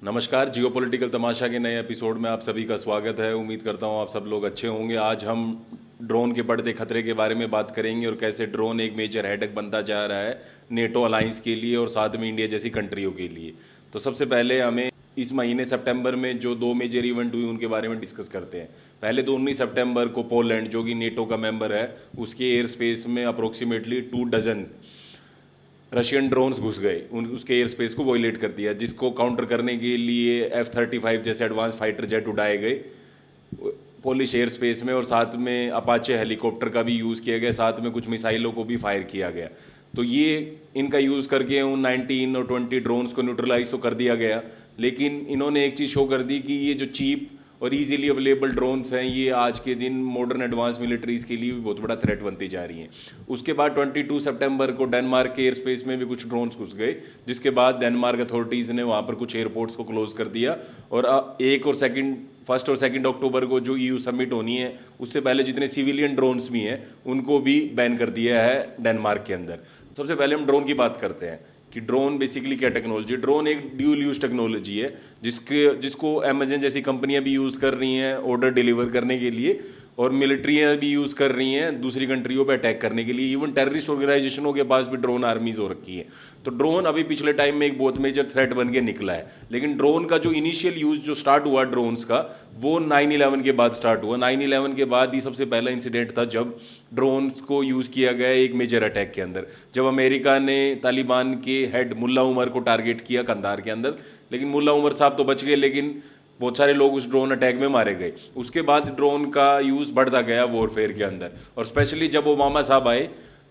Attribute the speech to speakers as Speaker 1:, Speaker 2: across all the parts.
Speaker 1: नमस्कार। जियोपॉलिटिकल तमाशा के नए एपिसोड में आप सभी का स्वागत है। उम्मीद करता हूँ आप सब लोग अच्छे होंगे। आज हम ड्रोन के बढ़ते खतरे के बारे में बात करेंगे और कैसे ड्रोन एक मेजर हेडेक बनता जा रहा है नेटो अलायंस के लिए और साथ में इंडिया जैसी कंट्रियों के लिए। तो सबसे पहले हमें इस महीने सितंबर में जो दो मेजर इवेंट हुई उनके बारे में डिस्कस करते हैं। पहले तो 19 सितंबर को पोलैंड, जो कि नेटो का मेंबर है, उसके एयर स्पेस में अप्रोक्सीमेटली 2 डजन रशियन ड्रोन्स घुस गए, उसके एयर स्पेस को वॉयलेट कर दिया, जिसको काउंटर करने के लिए F-35 जैसे एडवांस फाइटर जेट उड़ाए गए पोलिश एयर स्पेस में और साथ में अपाचे हेलीकॉप्टर का भी यूज़ किया गया, साथ में कुछ मिसाइलों को भी फायर किया गया। तो ये इनका यूज़ करके उन 19 और 20 ड्रोन्स को न्यूट्रलाइज तो कर दिया गया, लेकिन इन्होंने एक चीज़ शो कर दी कि ये जो चीप और इजीली अवेलेबल ड्रोन्स हैं ये आज के दिन मॉडर्न एडवांस मिलिट्रीज़ के लिए भी बहुत बड़ा थ्रेट बनती जा रही हैं। उसके बाद 22 सितंबर को डेनमार्क के एयर स्पेस में भी कुछ ड्रोन्स घुस गए, जिसके बाद डेनमार्क अथॉरिटीज़ ने वहाँ पर कुछ एयरपोर्ट्स को क्लोज कर दिया। और फर्स्ट और सेकंड अक्टूबर को जो EU समिट होनी है उससे पहले जितने सिविलियन ड्रोन्स भी हैं उनको भी बैन कर दिया है डेनमार्क के अंदर। सबसे पहले हम ड्रोन की बात करते हैं कि ड्रोन बेसिकली क्या टेक्नोलॉजी है। ड्रोन एक ड्यूल यूज टेक्नोलॉजी है जिसको अमेजन जैसी कंपनियां भी यूज़ कर रही हैं ऑर्डर डिलीवर करने के लिए, और मिलिट्रियाँ भी यूज़ कर रही हैं दूसरी कंट्रियों पे अटैक करने के लिए। इवन टेररिस्ट ऑर्गेनाइजेशनों के पास भी ड्रोन आर्मीज हो रखी है। तो ड्रोन अभी पिछले टाइम में एक बहुत मेजर थ्रेट बन के निकला है। लेकिन ड्रोन का जो इनिशियल यूज़ जो स्टार्ट हुआ ड्रोन्स का, वो 9/11 के बाद स्टार्ट हुआ। 9/11 के बाद ही सबसे पहला इंसिडेंट था जब ड्रोन्स को यूज़ किया गया एक मेजर अटैक के अंदर, जब अमेरिका ने तालिबान के हेड मुल्ला उमर को टारगेट किया कंधार के अंदर। लेकिन मुल्ला उमर साहब तो बच गए, लेकिन बहुत सारे लोग उस ड्रोन अटैक में मारे गए। उसके बाद ड्रोन का यूज़ बढ़ता गया वॉरफेयर के अंदर, और स्पेशली जब ओबामा साहब आए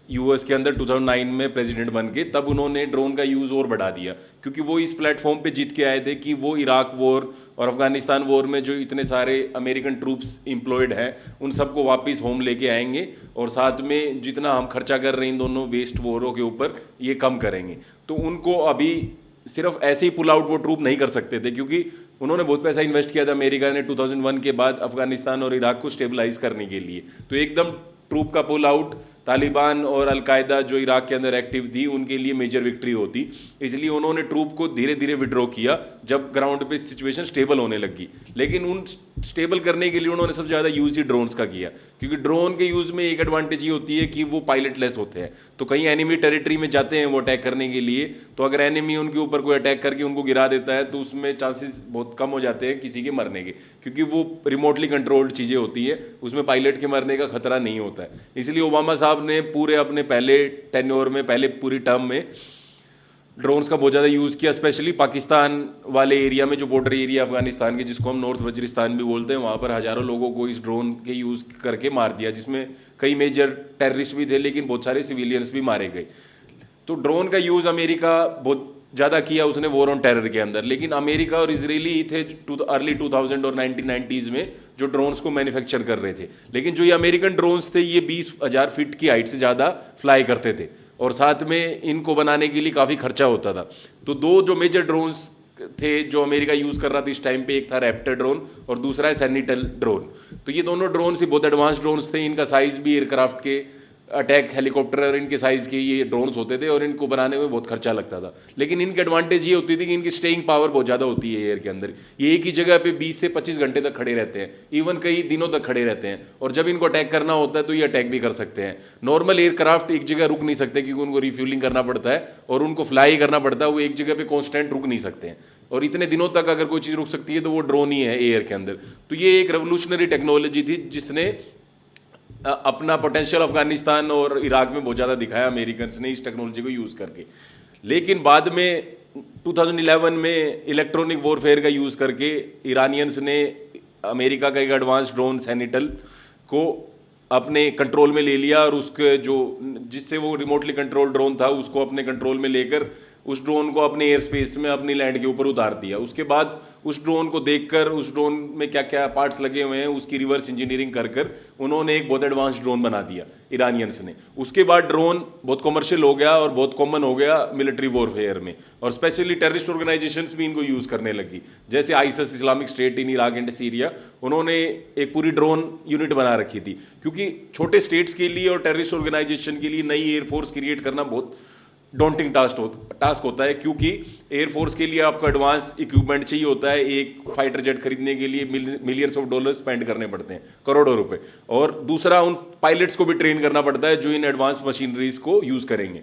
Speaker 1: US के अंदर 2009 में प्रेसिडेंट बन के, तब उन्होंने ड्रोन का यूज़ और बढ़ा दिया, क्योंकि वो इस प्लेटफॉर्म पे जीत के आए थे कि वो इराक वॉर और अफगानिस्तान वॉर में जो इतने सारे अमेरिकन ट्रूप्स एम्प्लॉयड हैं उन सबको वापस होम लेके आएंगे, और साथ में जितना हम खर्चा कर रहे हैं इन दोनों वेस्ट वॉरों के ऊपर ये कम करेंगे। तो उनको अभी सिर्फ ऐसे ही पुल आउट वो ट्रूप नहीं कर सकते थे, क्योंकि उन्होंने बहुत पैसा इन्वेस्ट किया था अमेरिका ने 2001 के बाद अफगानिस्तान और इराक को स्टेबलाइज करने के लिए। तो एकदम ट्रूप का पुल आउट तालिबान और अलकायदा जो इराक के अंदर एक्टिव थी उनके लिए मेजर विक्ट्री होती। इसलिए उन्होंने ट्रूप को धीरे धीरे विड्रॉ किया जब ग्राउंड पे सिचुएशन स्टेबल होने लगी। लेकिन उन स्टेबल करने के लिए उन्होंने सबसे ज़्यादा यूज़ ही ड्रोन्स का किया, क्योंकि ड्रोन के यूज़ में एक एडवांटेज ये होती है कि वो पायलटलेस होते हैं। तो कहीं एनिमी टेरिटरी में जाते हैं वो अटैक करने के लिए, तो अगर एनिमी उनके ऊपर कोई अटैक करके उनको गिरा देता है तो उसमें चांसेस बहुत कम हो जाते हैं किसी के मरने के, क्योंकि वो रिमोटली कंट्रोल्ड चीज़ें होती है, उसमें पायलट के मरने का खतरा नहीं होता है। इसलिए ओबामा साहब ने पूरे अपने पहले टेन्योर में, पहले पूरी टर्म में ड्रोन्स का बहुत ज़्यादा यूज़ किया, स्पेशली पाकिस्तान वाले एरिया में, जो बॉर्डर एरिया अफगानिस्तान के, जिसको हम नॉर्थ वजीरिस्तान भी बोलते हैं, वहाँ पर हज़ारों लोगों को इस ड्रोन के यूज़ करके मार दिया, जिसमें कई मेजर टेररिस्ट भी थे लेकिन बहुत सारे सिविलियंस भी मारे गए। तो ड्रोन का यूज़ अमेरिका बहुत ज़्यादा किया उसने वॉर ऑन टेरर के अंदर, लेकिन अमेरिका और इजरायली ही थे अर्ली 2000 और 1990s में जो ड्रोन्स को मैन्युफैक्चर कर रहे थे। लेकिन जो ये अमेरिकन ड्रोन्स थे ये 20,000 फीट की हाइट से ज़्यादा फ्लाई करते थे, और साथ में इनको बनाने के लिए काफ़ी खर्चा होता था। तो दो जो मेजर ड्रोन्स थे जो अमेरिका यूज़ कर रहा था इस टाइम पे, एक था रैप्टर ड्रोन और दूसरा है सैनिटल ड्रोन। तो ये दोनों ड्रोन ही बहुत एडवांस ड्रोन्स थे। इनका साइज़ भी एयरक्राफ्ट के अटैक हेलीकॉप्टर और इनके साइज़ के ये ड्रोन्स होते थे, और इनको बनाने में बहुत खर्चा लगता था। लेकिन इनकी एडवांटेज ये होती थी कि इनकी स्टेइंग पावर बहुत ज़्यादा होती है एयर के अंदर। ये एक ही जगह पे 20 से 25 घंटे तक खड़े रहते हैं, इवन कई दिनों तक खड़े रहते हैं, और जब इनको अटैक करना होता है तो ये अटैक भी कर सकते हैं। नॉर्मल एयरक्राफ्ट एक जगह रुक नहीं सकते, क्योंकि उनको रिफ्यूलिंग करना पड़ता है और उनको फ्लाई करना पड़ता है, वो एक जगह पर कॉन्स्टेंट रुक नहीं सकते हैं। और इतने दिनों तक अगर कोई चीज़ रुक सकती है तो वो ड्रोन ही है एयर के अंदर। तो ये एक रेवोल्यूशनरी टेक्नोलॉजी थी जिसने अपना पोटेंशियल अफगानिस्तान और इराक में बहुत ज़्यादा दिखाया अमेरिकन्स ने इस टेक्नोलॉजी को यूज़ करके। लेकिन बाद में 2011 में इलेक्ट्रॉनिक वॉरफेयर का यूज़ करके ईरानियंस ने अमेरिका का एक एडवांस ड्रोन सैनिटल को अपने कंट्रोल में ले लिया, और उसके जो जिससे वो रिमोटली कंट्रोल ड्रोन था उसको अपने कंट्रोल में लेकर उस ड्रोन को अपने एयर स्पेस में अपनी लैंड के ऊपर उतार दिया। उसके बाद उस ड्रोन को देखकर उस ड्रोन में क्या क्या पार्ट्स लगे हुए हैं उसकी रिवर्स इंजीनियरिंग कर कर उन्होंने एक बहुत एडवांस ड्रोन बना दिया ईरानियंस ने। उसके बाद ड्रोन बहुत कमर्शियल हो गया और बहुत कॉमन हो गया मिलिट्री वॉरफेयर में, और स्पेशली टेररिस्ट ऑर्गेनाइजेशंस भी इनको यूज़ करने लगी, जैसे ISIS Islamic state in Iraq and Syria. उन्होंने एक पूरी ड्रोन यूनिट बना रखी थी, क्योंकि छोटे स्टेट्स के लिए और टेररिस्ट ऑर्गेनाइजेशन के लिए नई एयरफोर्स क्रिएट करना बहुत डॉन्टिंग टास्क होता है, क्योंकि एयरफोर्स के लिए आपको एडवांस इक्विपमेंट चाहिए होता है। एक फाइटर जेट खरीदने के लिए मिलियंस ऑफ डॉलर स्पेंड करने पड़ते हैं, करोड़ों रुपए। और दूसरा, उन पायलट्स को भी ट्रेन करना पड़ता है जो इन एडवांस मशीनरीज को यूज करेंगे।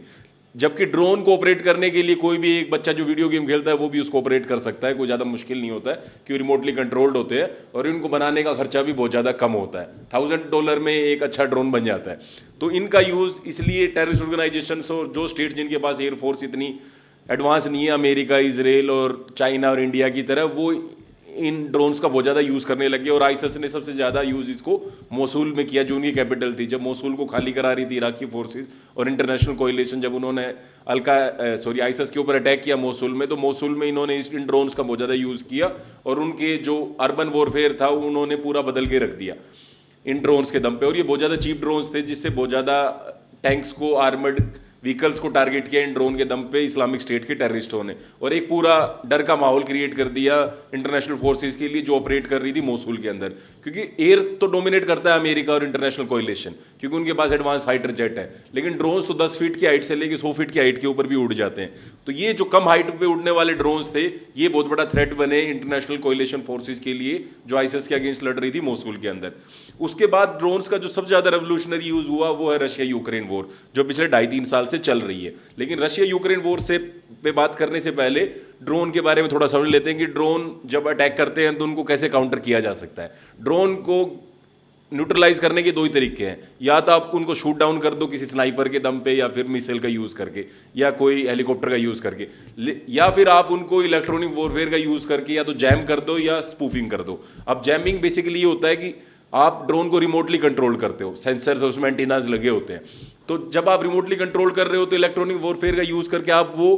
Speaker 1: जबकि ड्रोन को ऑपरेट करने के लिए कोई भी एक बच्चा जो वीडियो गेम खेलता है वो भी उसको ऑपरेट कर सकता है, कोई ज़्यादा मुश्किल नहीं होता है, क्योंकि रिमोटली कंट्रोल्ड होते हैं और इनको बनाने का खर्चा भी बहुत ज़्यादा कम होता है। $1000 में एक अच्छा ड्रोन बन जाता है। तो इनका यूज़ इसलिए टेररिस्ट ऑर्गेनाइजेशन और जो स्टेट्स जिनके पास एयरफोर्स इतनी एडवांस नहीं है, अमेरिका, इसराइल और चाइना और इंडिया की तरह, वो इन ड्रोन्स का बहुत ज़्यादा यूज़ करने लगे। और आईएसएस ने सबसे ज़्यादा यूज़ इसको मोसुल में किया, जो उनकी कैपिटल थी। जब मोसुल को खाली करा रही थी इराकी फोर्सेस और इंटरनेशनल कोएलिशन, जब उन्होंने आईएसएस के ऊपर अटैक किया मोसुल में, तो मोसुल में इन्होंने इन ड्रोन्स का बहुत ज़्यादा यूज़ किया और उनके जो अर्बन वॉरफेयर था उन्होंने पूरा बदल के रख दिया इन ड्रोन्स के दम पे। और ये बहुत ज़्यादा चीप ड्रोन्स थे, जिससे बहुत ज़्यादा टैंक्स को, आर्मर्ड व्हीकल्स को टारगेट किया इन ड्रोन के दम पे इस्लामिक स्टेट के टेररिस्टों ने, और एक पूरा डर का माहौल क्रिएट कर दिया इंटरनेशनल फोर्सेस के लिए जो ऑपरेट कर रही थी मोसुल के अंदर। क्योंकि एयर तो डोमिनेट करता है अमेरिका और इंटरनेशनल कोएलिशन, क्योंकि उनके पास एडवांस फाइटर जेट है, लेकिन ड्रोन्स तो 10 फीट की हाइट से लेकर 100 फीट की हाइट के ऊपर भी उड़ जाते हैं। तो ये जो कम हाइट पे उड़ने वाले ड्रोन्स थे, ये बहुत बड़ा थ्रेट बने इंटरनेशनल कोएलिशन फोर्सेस के लिए, जो आईएसएस के अगेंस्ट लड़ रही थी मोसुल के अंदर। उसके बाद ड्रोन्स का जो सबसे ज्यादा रेवोल्यूशनरी यूज हुआ वो है रशिया यूक्रेन वॉर, जो पिछले 2.5-3 साल से चल रही है। लेकिन रशिया यूक्रेन वॉर से पे बात करने से पहले ड्रोन के बारे में थोड़ा समझ लेते हैं कि ड्रोन जब अटैक करते हैं तो उनको कैसे काउंटर किया जा सकता है। ड्रोन को न्यूट्रलाइज करने के 2 ही तरीके हैं, या तो आप उनको शूट डाउन कर दो किसी स्नाइपर के दम पे, या फिर मिसाइल का यूज करके, या कोई हेलीकॉप्टर का यूज करके, या फिर आप उनको इलेक्ट्रॉनिक वॉरफेयर का यूज करके या तो जैम कर दो या स्पूफिंग कर दो। अब जैमिंग बेसिकली ये होता है कि आप ड्रोन को रिमोटली कंट्रोल करते हो, सेंसर्स उसमें एंटीनास लगे होते हैं। तो जब आप रिमोटली कंट्रोल कर रहे हो तो इलेक्ट्रॉनिक वॉरफेयर का यूज करके आप वो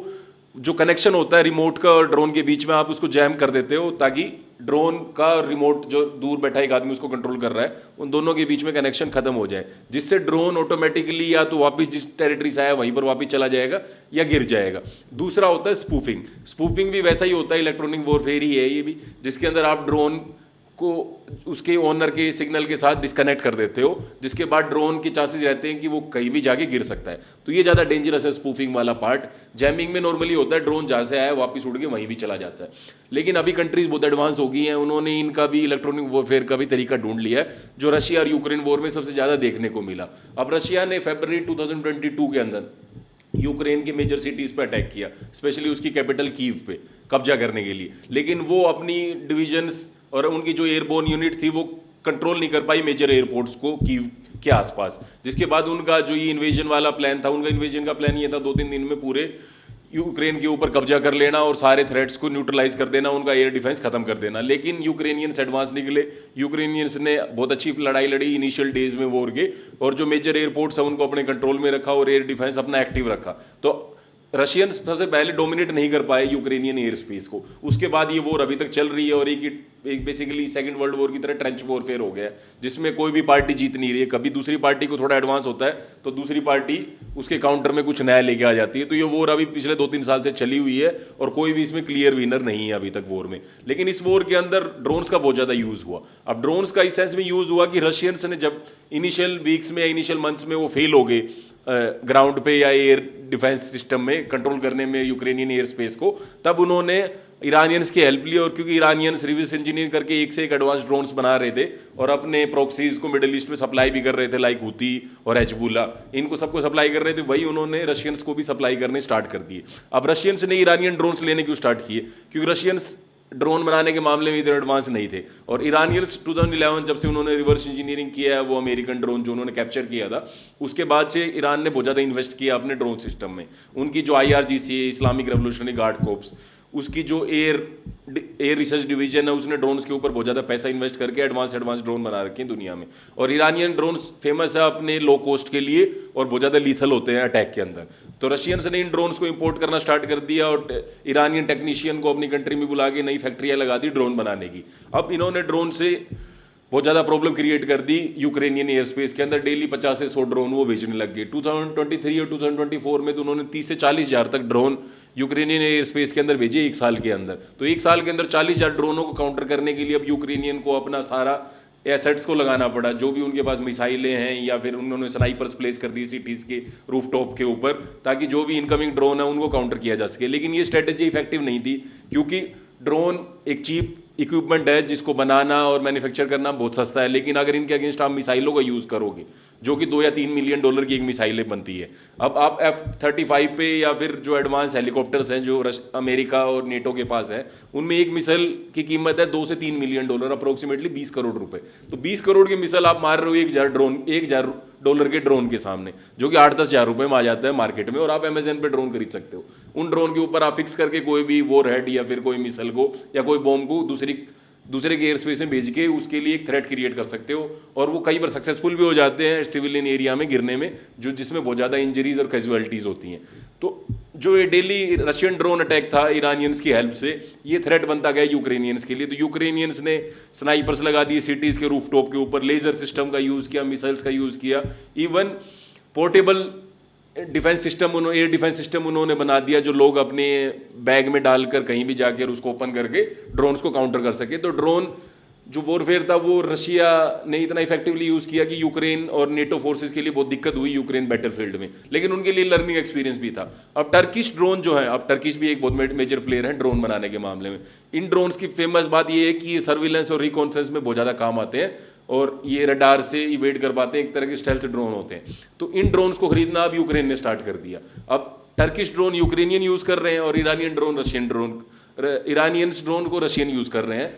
Speaker 1: जो कनेक्शन होता है रिमोट का और ड्रोन के बीच में, आप उसको जैम कर देते हो, ताकि ड्रोन का रिमोट जो दूर बैठा एक आदमी उसको कंट्रोल कर रहा है, उन दोनों के बीच में कनेक्शन खत्म हो जाए, जिससे ड्रोन ऑटोमेटिकली या तो वापस जिस टेरिटरी से आया वहीं पर वापस चला जाएगा या गिर जाएगा। दूसरा होता है स्पूफिंग। स्पूफिंग भी वैसा ही होता है, इलेक्ट्रॉनिक वॉरफेयर ही है ये भी, जिसके अंदर आप ड्रोन को उसके ओनर के सिग्नल के साथ डिस्कनेक्ट कर देते हो, जिसके बाद ड्रोन के चांसेस रहते हैं कि वो कहीं भी जाके गिर सकता है। तो ये ज़्यादा डेंजरस है स्पूफिंग वाला पार्ट। जैमिंग में नॉर्मली होता है ड्रोन जहाँ से आया वापस उड़ के वहीं भी चला जाता है। लेकिन अभी कंट्रीज बहुत एडवांस हो गई हैं, उन्होंने इनका भी इलेक्ट्रॉनिक वॉरफेयर का भी तरीका ढूंढ लिया है, जो रशिया और यूक्रेन वॉर में सबसे ज़्यादा देखने को मिला। अब रशिया ने फरवरी 2022 के अंदर यूक्रेन के मेजर सिटीज़ पे अटैक किया, स्पेशली उसकी कैपिटल कीव पे कब्जा करने के लिए, लेकिन वो अपनी डिविजन्स और उनकी जो एयरबोर्न यूनिट थी वो कंट्रोल नहीं कर पाई मेजर एयरपोर्ट्स को कीव के आसपास। जिसके बाद उनका जो ये इन्वेजन वाला प्लान था, उनका इन्वेजन का प्लान ये था 2-3 दिन में पूरे यूक्रेन के ऊपर कब्जा कर लेना और सारे थ्रेट्स को न्यूट्रलाइज कर देना, उनका एयर डिफेंस खत्म कर देना। लेकिन यूक्रेनियंस एडवांस निकले, यूक्रेनियंस ने बहुत अच्छी लड़ाई लड़ी इनिशियल डेज में वॉर के, और जो मेजर एयरपोर्ट्स है उनको अपने कंट्रोल में रखा और एयर डिफेंस अपना एक्टिव रखा। तो रशियंस सबसे पहले डोमिनेट नहीं कर पाए यूक्रेनियन एयर स्पेस को। उसके बाद ये वॉर अभी तक चल रही है और एक बेसिकली सेकंड वर्ल्ड वॉर की तरह ट्रेंच वॉरफेयर हो गया है, जिसमें कोई भी पार्टी जीत नहीं रही है। कभी दूसरी पार्टी को थोड़ा एडवांस होता है तो दूसरी पार्टी उसके काउंटर में कुछ नया लेके आ जाती है। तो ये वॉर अभी पिछले 2-3 साल से चली हुई है और कोई भी इसमें क्लियर विनर नहीं है अभी तक वॉर में। लेकिन इस वॉर के अंदर ड्रोन्स का बहुत ज़्यादा यूज़ हुआ। अब ड्रोन्स का इस सेंस में यूज़ हुआ कि रशियंस ने जब इनिशियल वीक्स में या इनिशियल मंथ्स में वो फेल हो गए ग्राउंड पे या एयर डिफेंस सिस्टम में कंट्रोल करने में यूक्रेनियन एयर स्पेस को, तब उन्होंने ईरानियंस की हेल्प ली। और क्योंकि ईरानियंस रिवर्स इंजीनियर करके एक से एक एडवांस ड्रोन्स बना रहे थे और अपने प्रॉक्सीज को मिडिल ईस्ट में सप्लाई भी कर रहे थे, लाइक हुती और हिजबुल्लाह, इनको सबको सप्लाई कर रहे थे, वही उन्होंने रशियंस को भी सप्लाई करने स्टार्ट कर दिए। अब रशियंस ने ईरानियन ड्रोन्स लेने क्यों स्टार्ट किए? क्योंकि रशियंस ड्रोन बनाने के मामले में इधर एडवांस नहीं थे, और ईरानियंस 2011 जब से उन्होंने रिवर्स इंजीनियरिंग किया है वो अमेरिकन ड्रोन जो उन्होंने कैप्चर किया था, उसके बाद से ईरान ने बहुत ज़्यादा इन्वेस्ट किया अपने ड्रोन सिस्टम में। उनकी जो IRGC है, इस्लामिक रेवोल्यूशनरी गार्ड कोर्प्स, उसकी जो एयर रिसर्च डिवीजन है, उसने ड्रोन्स के ऊपर बहुत ज़्यादा पैसा इन्वेस्ट करके एडवांस ड्रोन बना रखे हैं दुनिया में। और ईरानियन ड्रोन्स फेमस है अपने लो कॉस्ट के लिए और बहुत ज़्यादा लीथल होते हैं अटैक के अंदर। तो रशियंस ने इन ड्रोन्स को इंपोर्ट करना स्टार्ट कर दिया और ईरानियन टेक्नीशियन को अपनी कंट्री में बुला के नई फैक्ट्रियाँ लगा दी ड्रोन बनाने की। अब इन्होंने ड्रोन से बहुत ज़्यादा प्रॉब्लम क्रिएट कर दी यूक्रेनियन एयर स्पेस के अंदर। डेली 50 से 100 ड्रोन वो भेजने लग गए। 2023 और 2024 में तो उन्होंने 30 से 40 हज़ार तक ड्रोन यूक्रेनियन एयर स्पेस के अंदर भेजे एक साल के अंदर। तो एक साल के अंदर 40 हज़ार ड्रोनों को काउंटर करने के लिए अब यूक्रेनियन को अपना सारा एसेट्स को लगाना पड़ा, जो भी उनके पास मिसाइलें हैं या फिर उन्होंने स्नाइपर्स प्लेस कर दी सिटीज़ के रूफटॉप के ऊपर, ताकि जो भी इनकमिंग ड्रोन है उनको काउंटर किया जा सके। लेकिन ये स्ट्रेटेजी इफेक्टिव नहीं थी, क्योंकि ड्रोन एक चीप इक्विपमेंट है जिसको बनाना और मैन्युफैक्चर करना बहुत सस्ता है। लेकिन अगर इनके अगेंस्ट आप मिसाइलों का यूज़ करोगे, जो कि 2 या 3 मिलियन डॉलर की एक मिसाइलें बनती है, अब आप F-35 पे या फिर जो एडवांस हेलीकॉप्टर्स हैं जो अमेरिका और नेटो के पास है, उनमें एक मिसाइल की कीमत है 2 से 3 मिलियन डॉलर, अप्रोक्सीमेटली 20 करोड़ रुपए। तो 20 करोड़ की मिसाइल आप मार रहे हो 1,000 डॉलर के ड्रोन के सामने, जो कि 8-10 हज़ार रुपए में आ जाता है मार्केट में, और आप अमेजन पे ड्रोन खरीद सकते हो। उन ड्रोन के ऊपर आप फिक्स करके कोई भी वॉर हेड या फिर कोई मिसाइल को या कोई बॉम्ब को दूसरे के एयर स्पेस में भेज के उसके लिए एक थ्रेट क्रिएट कर सकते हो, और वो कई बार सक्सेसफुल भी हो जाते हैं सिविलियन एरिया में गिरने में, जिसमें बहुत ज़्यादा इंजरीज और कैजुअलिटीज़ होती हैं। तो जो ये डेली रशियन ड्रोन अटैक था इरानियंस की हेल्प से, ये थ्रेट बनता गया यूक्रेनियंस के लिए। तो यूक्रेनियंस ने स्नाइपर्स लगा दिए सिटीज़ के रूफटॉप के ऊपर, लेज़र सिस्टम का यूज़ किया, मिसाइल्स का यूज़ किया, even portable defence system air defence system उन्होंने बना दिया, जो लोग अपने बैग में डालकर कहीं भी जाकर उसको ओपन करके ड्रोन्स को काउंटर कर सके। तो ड्रोन जो वॉरफेयर था वो रशिया ने इतना इफेक्टिवली यूज़ किया कि यूक्रेन और नेटो फोर्सेस के लिए बहुत दिक्कत हुई यूक्रेन बैटलफील्ड में, लेकिन उनके लिए लर्निंग एक्सपीरियंस भी था। अब टर्किश ड्रोन जो है, अब टर्किश भी एक बहुत मेजर प्लेयर है ड्रोन बनाने के मामले में। इन ड्रोन्स की फेमस बात ये है कि ये सर्विलेंस और रिकॉन्सेंस में बहुत ज़्यादा काम आते हैं, और ये रडार से इवेड कर पाते हैं, एक तरह के स्टेल्थ ड्रोन होते हैं। तो इन ड्रोन्स को खरीदना अब यूक्रेन ने स्टार्ट कर दिया। अब टर्किश ड्रोन यूक्रेनियन यूज़ कर रहे हैं और इरानियन ड्रोन को रशियन यूज़ कर रहे हैं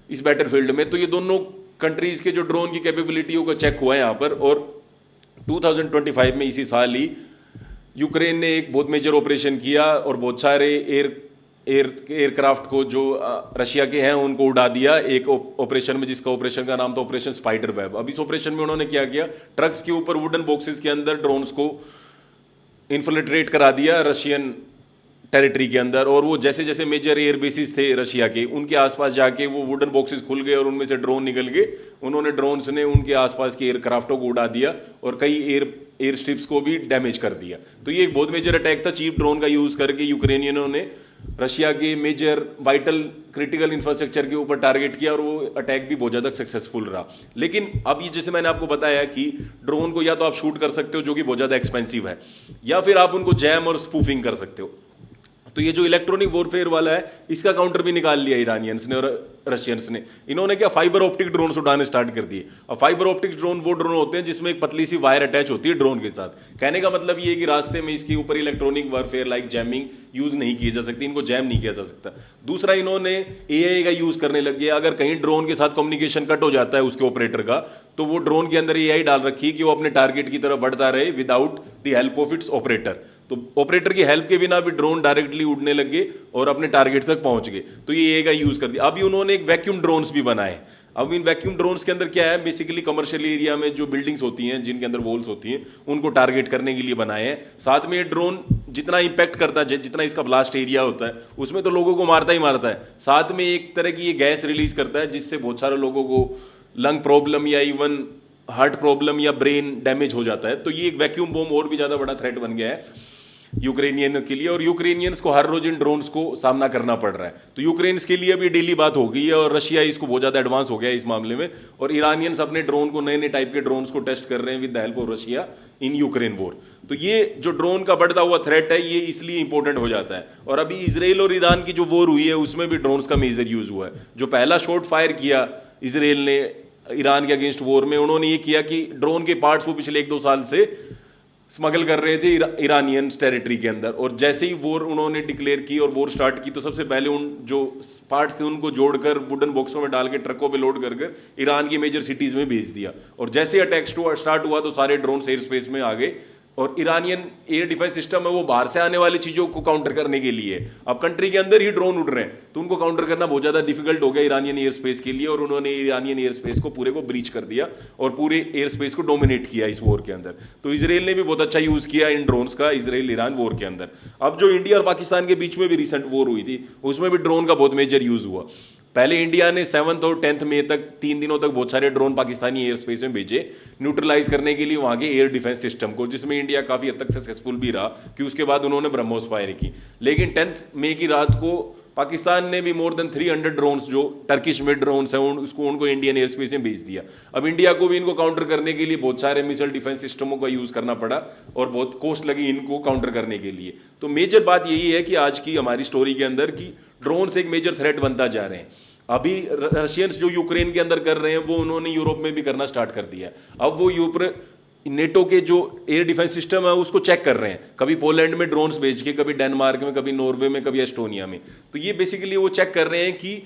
Speaker 1: इस बैटलफील्ड में। तो ये दोनों कंट्रीज़ के जो ड्रोन की कैपेबिलिटियों का चेक हुआ है यहाँ पर। और 2025 में इसी साल ही यूक्रेन ने एक बहुत मेजर ऑपरेशन किया और बहुत सारे एयरक्राफ्ट को जो रशिया के हैं उनको उड़ा दिया एक ऑपरेशन में, जिसका ऑपरेशन का नाम था ऑपरेशन स्पाइडर वेब। अब इस ऑपरेशन में उन्होंने क्या किया, ट्रक्स के ऊपर वुडन बॉक्सेस के अंदर ड्रोन्स को इन्फिल्ट्रेट करा दिया रशियन टेरिटरी के अंदर, और वो जैसे जैसे मेजर एयर बेसिस थे रशिया के, उनके आसपास जाके वो वुडन बॉक्सेस खुल गए और उनमें से ड्रोन निकल गए। उन्होंने ड्रोन्स ने उनके आसपास के एयरक्राफ्टों को उड़ा दिया और कई एयर स्ट्रिप्स को भी डैमेज कर दिया। तो ये एक बहुत मेजर अटैक था, चीप ड्रोन का यूज़ करके यूक्रेनियनों ने रशिया के मेजर वाइटल क्रिटिकल इंफ्रास्ट्रक्चर के ऊपर टारगेट किया, और वो अटैक भी बहुत ज़्यादा सक्सेसफुल रहा। लेकिन अब ये जैसे मैंने आपको बताया कि ड्रोन को या तो आप शूट कर सकते हो, जो कि बहुत ज़्यादा एक्सपेंसिव है, या फिर आप उनको जैम और स्पूफिंग कर सकते हो। तो ये जो इलेक्ट्रॉनिक वॉरफेयर वाला है, इसका काउंटर भी निकाल लिया ईरानियंस ने और रशियंस ने। इन्होंने क्या, फाइबर ऑप्टिक ड्रोन उड़ाने स्टार्ट कर दिए। और फाइबर ऑप्टिक ड्रोन वो ड्रोन होते हैं जिसमें एक पतली सी वायर अटैच होती है ड्रोन के साथ। कहने का मतलब ये है कि रास्ते में इसके ऊपर electronic warfare like jamming use नहीं की जा सकती, इनको जैम नहीं किया जा सकता। दूसरा, इन्होंने एआई का यूज करने लग गया। अगर कहीं ड्रोन के साथ कम्युनिकेशन कट हो जाता है उसके ऑपरेटर का, तो वो ड्रोन के अंदर एआई डाल रखी है कि वो अपने टारगेट की तरफ बढ़ता रहे without the help of its operator. तो ऑपरेटर की हेल्प के बिना भी ड्रोन डायरेक्टली उड़ने लग गए और अपने टारगेट तक पहुंच गए। तो ये एआई का यूज कर दिया। अभी उन्होंने एक वैक्यूम ड्रोन्स भी बनाए। अब इन वैक्यूम ड्रोन्स के अंदर क्या है, बेसिकली कमर्शियल एरिया में जो बिल्डिंग्स होती हैं जिनके अंदर वॉल्स होती हैं, उनको टारगेट करने के लिए बनाए हैं। साथ में ये ड्रोन जितना इंपैक्ट करता है, जितना इसका ब्लास्ट एरिया होता है, उसमें तो लोगों को मारता ही मारता है, साथ में एक तरह की ये गैस रिलीज करता है जिससे बहुत सारे लोगों को लंग प्रॉब्लम या इवन हार्ट प्रॉब्लम या ब्रेन डैमेज हो जाता है। तो ये एक वैक्यूम बॉम्ब और भी ज़्यादा बड़ा थ्रेट बन गया है यूक्रेनियन के लिए, और यूक्रेनियंस को हर रोज इन ड्रोन्स को सामना करना पड़ रहा है। तो यूक्रेन्स के लिए अभी डेली बात हो गई है, और रशिया इसको बहुत ज़्यादा एडवांस हो गया है इस मामले में, और ईरानियंस अपने ड्रोन को नए नए टाइप के ड्रोन्स को टेस्ट कर रहे हैं with the help of Russia in Ukraine war. तो ये जो ड्रोन का बढ़ता हुआ थ्रेट है, ये इसलिए इंपॉर्टेंट हो जाता है। और अभी इसराइल और ईरान की जो वॉर हुई है उसमें भी ड्रोन्स का मेजर यूज हुआ है। जो पहला शॉट फायर किया इसराइल ने ईरान के अगेंस्ट वॉर में, उन्होंने ये किया कि ड्रोन के पार्ट्स वो पिछले 1-2 साल से स्मगल कर रहे थे ईरानियन टेरिटरी के अंदर, और जैसे ही वॉर उन्होंने डिक्लेयर की और वॉर स्टार्ट की, तो सबसे पहले उन जो पार्ट्स थे उनको जोड़कर वुडन बॉक्सों में डाल के ट्रकों पे लोड कर ईरान की मेजर सिटीज़ में भेज दिया। और जैसे ही अटैक स्टार्ट हुआ तो सारे ड्रोन एयर स्पेस में आ गए, और ईरानियन एयर डिफेंस सिस्टम है वो बाहर से आने वाली चीज़ों को काउंटर करने के लिए। अब कंट्री के अंदर ही ड्रोन उड़ रहे हैं, तो उनको काउंटर करना बहुत ज़्यादा डिफिकल्ट हो गया ईरानियन एयर स्पेस के लिए, और उन्होंने ईरानियन एयर स्पेस को पूरे को ब्रीच कर दिया और पूरे एयर स्पेस को डोमिनेट किया इस वॉर के अंदर। तो इसराइल ने भी बहुत अच्छा यूज़ किया इन ड्रोन्स का इसराइल ईरान वॉर के अंदर। अब जो इंडिया और पाकिस्तान के बीच में भी रिसेंट वॉर हुई थी, उसमें भी ड्रोन का बहुत मेजर यूज़ हुआ। पहले इंडिया ने 7 और 10 मई तक 3 दिनों तक बहुत सारे ड्रोन पाकिस्तानी एयर स्पेस में भेजे न्यूट्रलाइज करने के लिए वहाँ के एयर डिफेंस सिस्टम को, जिसमें इंडिया काफ़ी हद तक सक्सेसफुल भी रहा कि उसके बाद उन्होंने ब्रह्मोस फायर की। लेकिन 10 मई की रात को पाकिस्तान ने भी मोर देन 300 ड्रोन्स जो टर्किश मेड ड्रोन्स हैं उसको उनको इंडियन एयर स्पेस में भेज दिया। अब इंडिया को भी इनको काउंटर करने के लिए बहुत सारे मिसाइल डिफेंस सिस्टमों का यूज़ करना पड़ा और बहुत कॉस्ट लगी इनको काउंटर करने के लिए। तो मेजर बात यही है कि आज की हमारी स्टोरी के अंदर कि ड्रोन्स एक मेजर थ्रेट बनता जा रहे हैं। अभी रशियंस जो यूक्रेन के अंदर कर रहे हैं वो उन्होंने यूरोप में भी करना स्टार्ट कर दिया है। अब वो नेटो के जो एयर डिफेंस सिस्टम है उसको चेक कर रहे हैं, कभी पोलैंड में ड्रोन्स भेज के, कभी डेनमार्क में, कभी नॉर्वे में, कभी एस्टोनिया में। तो ये बेसिकली वो चेक कर रहे हैं कि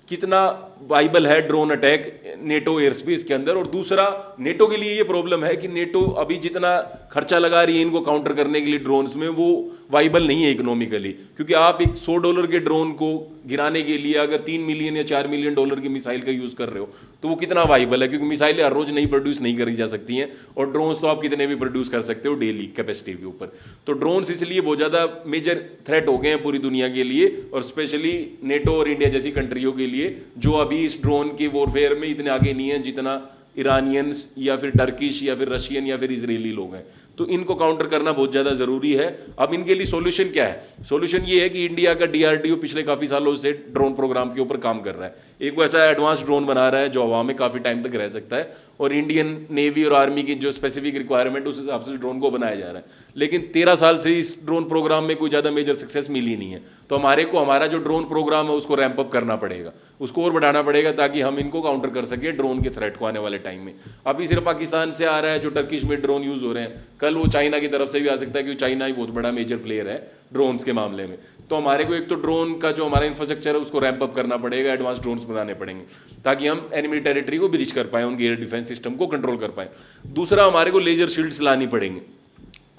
Speaker 1: कितना वाइबल है drone attack NATO air space के अंदर। और दूसरा, नेटो के लिए ये प्रॉब्लम है कि नेटो अभी जितना खर्चा लगा रही है इनको काउंटर करने के लिए ड्रोन्स में, वो वाइबल नहीं है इकोनॉमिकली। क्योंकि आप एक $100 के ड्रोन को गिराने के लिए अगर 3 मिलियन या 4 मिलियन डॉलर की मिसाइल का यूज़ कर रहे हो तो वो कितना वाइबल है, क्योंकि मिसाइलें हर रोज नहीं प्रोड्यूस नहीं करी जा सकती हैं और ड्रोन्स तो आप कितने भी प्रोड्यूस कर सकते हो डेली कैपेसिटी के ऊपर। तो ड्रोन्स इसलिए बहुत ज़्यादा मेजर थ्रेट हो गए हैं पूरी दुनिया के लिए, और स्पेशली नेटो और इंडिया जैसी कंट्रियों के लिए जो अभी इस ड्रोन की वॉरफेयर में इतने आगे नहीं है जितना ईरानियंस या फिर टर्किश या फिर रशियन या फिर इजरायली लोग हैं। तो इनको काउंटर करना बहुत ज़्यादा ज़रूरी है। अब इनके लिए सॉल्यूशन क्या है? सॉल्यूशन ये है कि इंडिया का DRDO पिछले काफ़ी सालों से ड्रोन प्रोग्राम के ऊपर काम कर रहा है। एक वैसा एडवांस ड्रोन बना रहा है जो हवा में काफ़ी टाइम तक रह सकता है, और इंडियन नेवी और आर्मी की जो स्पेसिफिक रिक्वायरमेंट उस हिसाब से ड्रोन को बनाया जा रहा है। लेकिन 13 साल से इस ड्रोन प्रोग्राम में कोई ज़्यादा मेजर सक्सेस मिली नहीं है। तो हमारा जो ड्रोन प्रोग्राम है उसको रैंप अप करना पड़ेगा, उसको और बढ़ाना पड़ेगा ताकि हम इनको काउंटर कर सकें ड्रोन के थ्रेट को आने वाले टाइम में। अभी सिर्फ पाकिस्तान से आ रहा है जो टर्किश में ड्रोन यूज़ हो रहे हैं, कल वो चाइना की तरफ से भी आ सकता है क्योंकि चाइना ही बहुत बड़ा मेजर प्लेयर है ड्रोन्स के मामले में। तो हमारे को एक तो ड्रोन का जो हमारा इंफ्रास्ट्रक्चर है उसको रैंप अप करना पड़ेगा, एडवांस ड्रोन्स बनाने पड़ेंगे ताकि हम एनिमी टेरिटरी को ब्रीच कर पाए, उनके एयर डिफेंस सिस्टम को कंट्रोल कर पाए। दूसरा, हमारे को लेजर शील्ड्स लानी पड़ेंगे।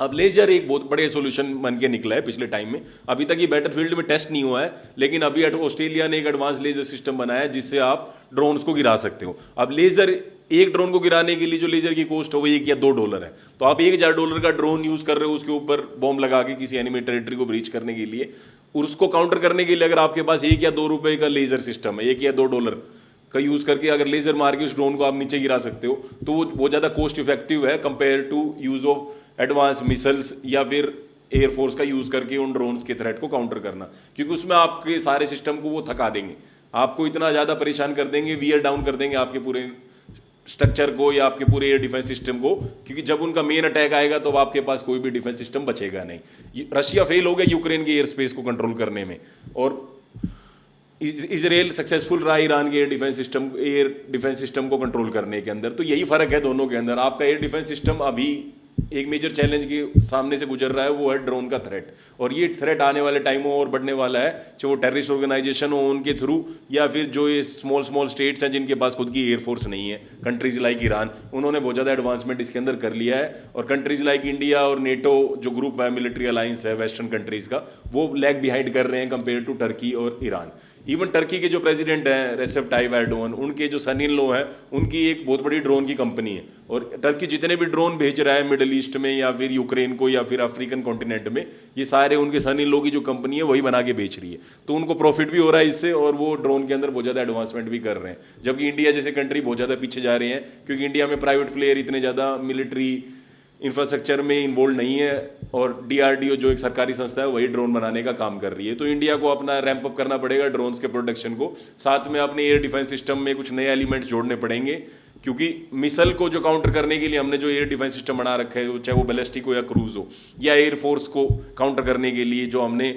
Speaker 1: अब लेजर एक बहुत बड़े सॉल्यूशन बन के निकला है पिछले टाइम में। अभी तक ये बैटलफील्ड में टेस्ट नहीं हुआ है, लेकिन अभी ऑस्ट्रेलिया ने एक एडवांस लेजर सिस्टम बनाया है जिससे आप ड्रोन्स को गिरा सकते हो। अब लेजर, एक ड्रोन को गिराने के लिए जो लेजर की कॉस्ट है वो $1 या $2 है। तो आप $1000 का ड्रोन यूज कर रहे हो उसके ऊपर बॉम्ब लगा के किसी एनिमी टेरिटरी को ब्रीच करने के लिए, और उसको काउंटर करने के लिए अगर आपके पास $1 या $2 का लेजर सिस्टम है, $1 या $2 का यूज करके अगर लेजर मार के उस ड्रोन को आप नीचे गिरा सकते हो तो वो बहुत ज़्यादा कॉस्ट इफेक्टिव है compare to use of advance missiles या फिर एयरफोर्स का यूज करके उन ड्रोन्स के थ्रेट को काउंटर करना। क्योंकि उसमें आपके सारे सिस्टम को वो थका देंगे, आपको इतना ज़्यादा परेशान कर देंगे, वियर डाउन कर देंगे आपके पूरे स्ट्रक्चर को या आपके पूरे एयर डिफेंस सिस्टम को। क्योंकि जब उनका मेन अटैक आएगा तो आपके पास कोई भी डिफेंस सिस्टम बचेगा नहीं। रशिया फेल हो गया यूक्रेन के एयर स्पेस को कंट्रोल करने में, और इजराइल सक्सेसफुल रहा ईरान के एयर डिफेंस सिस्टम को कंट्रोल करने के अंदर। तो यही फर्क है दोनों के अंदर। आपका एयर डिफेंस सिस्टम अभी एक मेजर चैलेंज के सामने से गुजर रहा है, वो है ड्रोन का थ्रेट। और ये थ्रेट आने वाले टाइमों और बढ़ने वाला है, चाहे वो टेररिस्ट ऑर्गेनाइजेशन हो उनके थ्रू, या फिर जो ये स्मॉल स्टेट्स हैं जिनके पास खुद की एयरफोर्स नहीं है, कंट्रीज लाइक ईरान, उन्होंने बहुत ज़्यादा एडवांसमेंट इसके अंदर कर लिया है। और कंट्रीज लाइक इंडिया और नेटो जो ग्रुप है, मिलिट्री अलायंस है वेस्टर्न कंट्रीज का, वो लैग बिहाइंड कर रहे हैं कंपेयर टू टर्की और ईरान। इवन टर्की के जो प्रेसिडेंट हैं रेसेप ताइप एर्डोगन, उनके जो सन इन लॉ हैं, उनकी एक बहुत बड़ी ड्रोन की कंपनी है। और टर्की जितने भी ड्रोन भेज रहा है मिडल ईस्ट में या फिर यूक्रेन को या फिर अफ्रीकन कॉन्टिनेंट में, ये सारे उनके सन इन लॉ की जो कंपनी है वही बना के बेच रही है। तो उनको प्रॉफिट भी हो रहा है इससे, और वो ड्रोन के अंदर बहुत ज़्यादा एडवांसमेंट भी कर रहे हैं। जबकि इंडिया जैसे कंट्री बहुत ज़्यादा पीछे जा रहे हैं, क्योंकि इंडिया में प्राइवेट प्लेयर इतने ज़्यादा मिलिट्री इंफ्रास्ट्रक्चर में इन्वॉल्व नहीं है, और DRDO जो एक सरकारी संस्था है वही ड्रोन बनाने का काम कर रही है। तो इंडिया को अपना रैंप अप करना पड़ेगा ड्रोन्स के प्रोडक्शन को, साथ में अपने एयर डिफेंस सिस्टम में कुछ नए एलिमेंट्स जोड़ने पड़ेंगे। क्योंकि मिसाइल को जो काउंटर करने के लिए हमने जो एयर डिफेंस सिस्टम बना रखा है, चाहे वो बैलिस्टिक हो या क्रूज हो, या एयरफोर्स को काउंटर करने के लिए जो हमने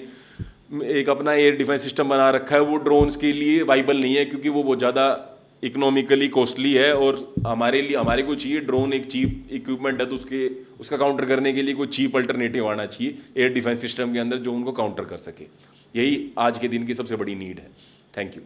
Speaker 1: एक अपना एयर डिफेंस सिस्टम बना रखा है, वो ड्रोन्स के लिए वाइबल नहीं है, क्योंकि वो बहुत ज़्यादा इकोनॉमिकली कॉस्टली है। और हमारे को चाहिए ड्रोन एक चीप इक्विपमेंट है, तो उसका काउंटर करने के लिए कोई चीप अल्टरनेटिव आना चाहिए एयर डिफेंस सिस्टम के अंदर जो उनको काउंटर कर सके। यही आज के दिन की सबसे बड़ी नीड है। Thank you.